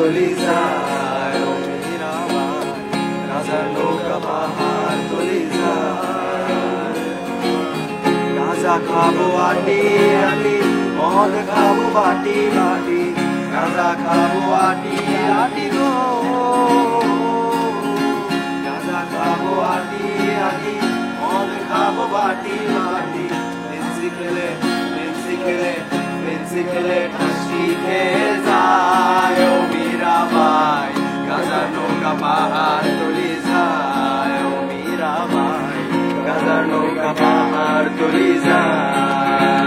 তলি যায় ও মীরাবাই গাজার নৌকা পাহাড় তলি যায় গাজা খাবো আটি আটি মদ খাবো বাটি বাটি গাজা খাবো আটি আটি গো গাজা খাবো আটি আটি মদ খাবো বাটি বাটি ফেন্সি খেলে হাসি খেয়ে যায় ও মীরাবাই গাজার নৌকা পাহাড় তলি যায় ও মীরাবাই গাজার নৌকা পাহাড় তলি যায়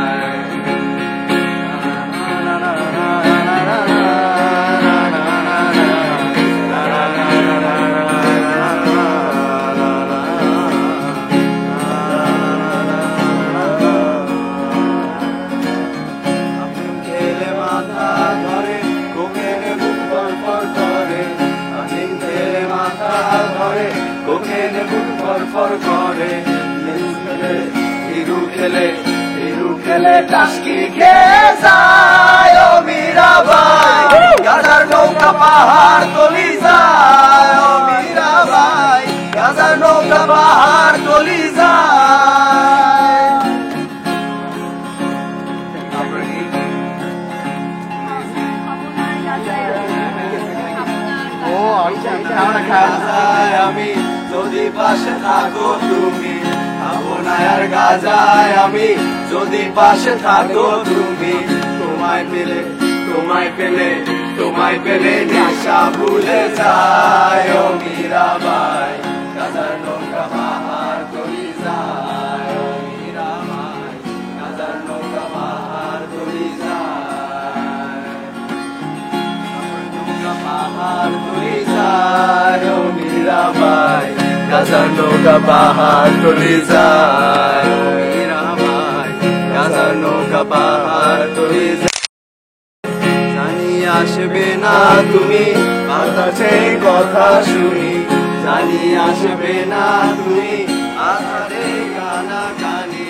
খেলে টাস্কি খেয়ে যায় ও মীরাবাই গাজার নৌকা পাহাড় তলি যায় ও মীরাবাই গাজার নৌকা পাহাড় তলি যায় আমি যদি পাশে থাকো তুমি খাবো না আর গাজায় আমি যদি পাশে থাকো তুমি তোমায় পেলে নেশা ভুলে যায় ও মীরাবাই গাজার নৌকা পাহাড় তলি যায় ও মীরাবাই গাজার নৌকা পাহাড় তলি যায় নৌকা পাহাড় তলি যায় ও মীরাবাই গাজার নৌকা পাহাড় তলি যায় ও মীরাবাই গাজার নৌকা পাহাড় তলি যায় জানি আসবে না তুমি বাতাসে কথা শুনি জানি আসবে না তুমি আধারে গানা গানি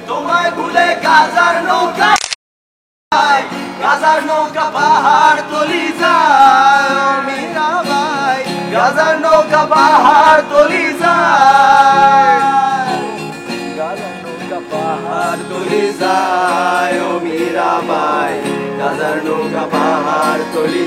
তোমায় ভুলে গাজার নৌকা পাহাড় তলি যায় মীরাবাই গাজার নৌকা পাহাড় তলি যায় গাজার নৌকা পাহাড় তলি যায় ও মীরাবাই গাজার নৌকা পাহাড় তলি